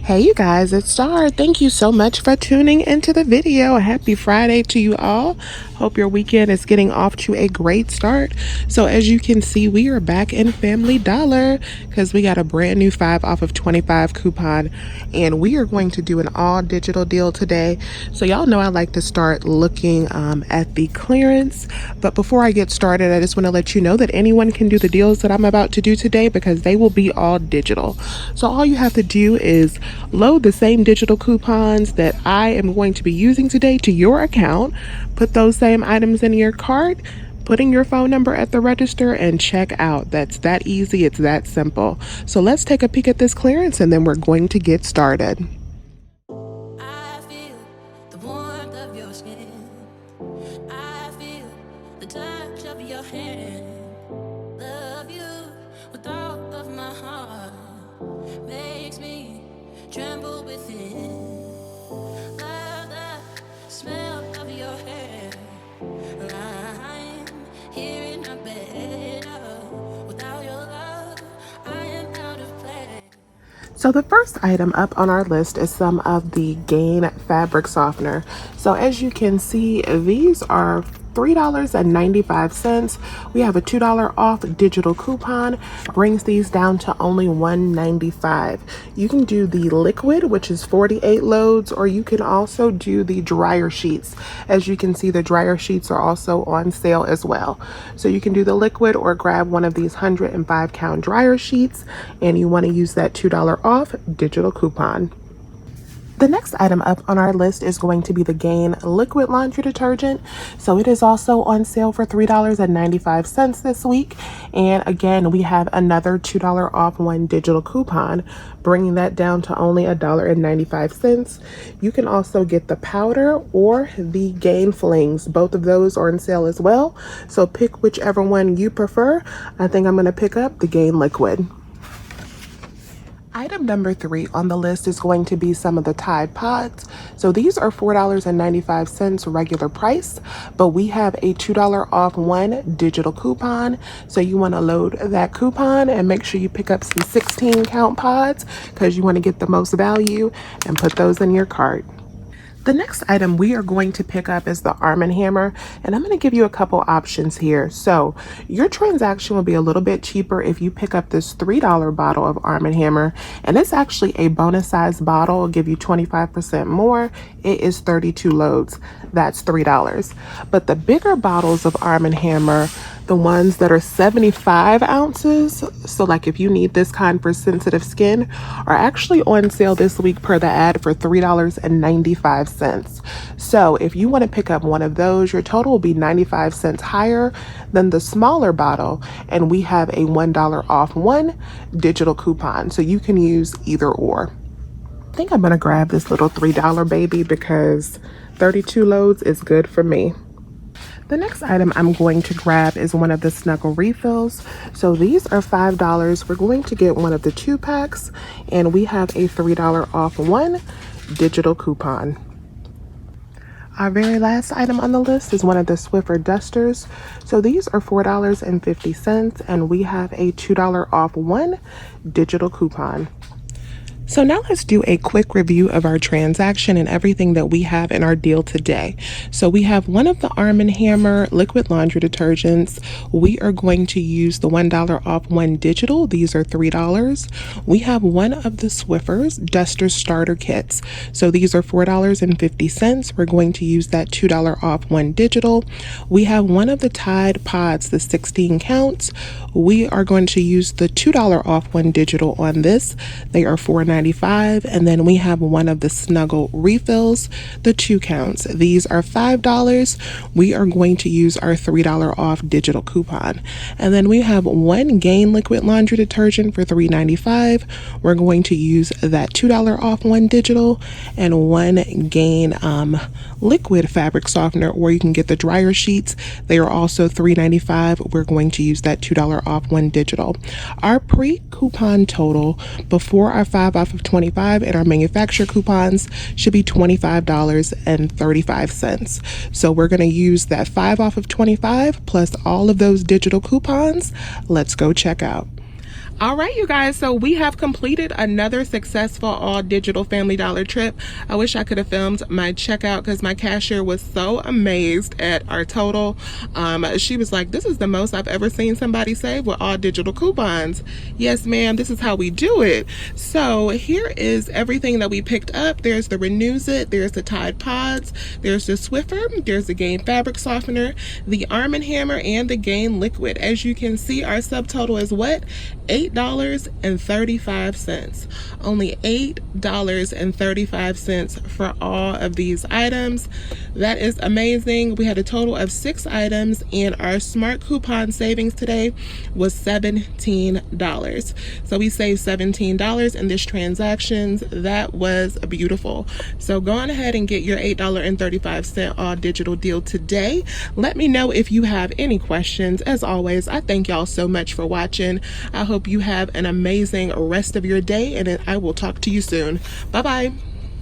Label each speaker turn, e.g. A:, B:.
A: Hey you guys, it's Star. Thank you so much for tuning into the video. Happy Friday to you all. Hope your weekend is getting off to a great start. So as you can see, we are back in Family Dollar because we got a brand new 5 off of 25 coupon and we are going to do an all digital deal today. So y'all know I like to start looking at the clearance, but before I get started, I just want to let you know that anyone can do the deals that I'm about to do today because they will be all digital. So all you have to do is load the same digital coupons that I am going to be using today to your account, put those same items in your cart, putting your phone number at the register, and check out. That's that easy, it's that simple. So let's take a peek at this clearance and then we're going to get started.
B: I feel the warmth of your skin. I feel the touch of your hand. Love you with all of my heart. Makes me tremble within. Love the smell of your hair. I'm here in my bed. Without your love, I am out of place.
A: So the first item up on our list is some of the Gain fabric softener. So as you can see, these are $3.95. We have a $2 off digital coupon, brings these down to only $1.95. You can do the liquid, which is 48 loads, or you can also do the dryer sheets. As you can see, the dryer sheets are also on sale as well. So you can do the liquid or grab one of these 105 count dryer sheets, and you want to use that $2 off digital coupon. The next item up on our list is going to be the Gain liquid laundry detergent. So it is also on sale for $3.95 this week. And again, we have another $2 off one digital coupon, bringing that down to only $1.95. You can also get the powder or the Gain flings. Both of those are on sale as well. So pick whichever one you prefer. I think I'm going to pick up the Gain liquid. Item number 3 on the list is going to be some of the Tide Pods. So these are $4.95 regular price, but we have a $2 off one digital coupon. So you want to load that coupon and make sure you pick up some 16 count pods because you want to get the most value and put those in your cart. The next item we are going to pick up is the Arm & Hammer, and I'm going to give you a couple options here. So your transaction will be a little bit cheaper if you pick up this $3 bottle of Arm & Hammer, and it's actually a bonus size bottle. It'll give you 25% more. It is 32 loads. That's $3. But the bigger bottles of Arm & Hammer, the ones that are 75 ounces, so like if you need this kind for sensitive skin, are actually on sale this week per the ad for $3.95. So if you want to pick up one of those, your total will be 95 cents higher than the smaller bottle, and we have a $1 off one digital coupon, so you can use either or. I think I'm gonna grab this little $3 baby because 32 loads is good for me. The next item I'm going to grab is one of the Snuggle refills. So these are $5. We're going to get one of the 2-packs, and we have a $3 off one digital coupon. Our very last item on the list is one of the Swiffer dusters. So these are $4.50, and we have a $2 off one digital coupon. So now let's do a quick review of our transaction and everything that we have in our deal today. So we have one of the Arm & Hammer liquid laundry detergents. We are going to use the $1 off one digital. These are $3. We have one of the Swiffers duster starter kits. So these are $4.50. We're going to use that $2 off one digital. We have one of the Tide Pods, the 16 counts. We are going to use the $2 off one digital on this. They are $4.95. And then we have one of the Snuggle refills, the 2 counts. These are $5. We are going to use our $3 off digital coupon. And then we have one Gain liquid laundry detergent for $3.95. We're going to use that $2 off one digital, and one Gain liquid fabric softener, or you can get the dryer sheets. They are also $3.95. We're going to use that $2 off one digital. Our pre-coupon total before our 5 off of 25 and our manufacturer coupons should be $25.35. So we're going to use that 5 off of 25 plus all of those digital coupons. Let's go check out. All right, you guys. So we have completed another successful all digital Family Dollar trip. I wish I could have filmed my checkout because my cashier was so amazed at our total. She was like, "This is the most I've ever seen somebody save with all digital coupons." Yes, ma'am. This is how we do it. So here is everything that we picked up. There's the Renews It. There's the Tide Pods. There's the Swiffer. There's the Gain Fabric Softener, the Arm & Hammer, and the Gain Liquid. As you can see, our subtotal is what? $8.35. Only $8.35 for all of these items. That is amazing. We had a total of 6 items, and our smart coupon savings today was $17. So we saved $17 in this transactions. That was beautiful. So go on ahead and get your $8.35 all digital deal today. Let me know if you have any questions. As always, I thank y'all so much for watching. I hope you have an amazing rest of your day, and I will talk to you soon. Bye bye.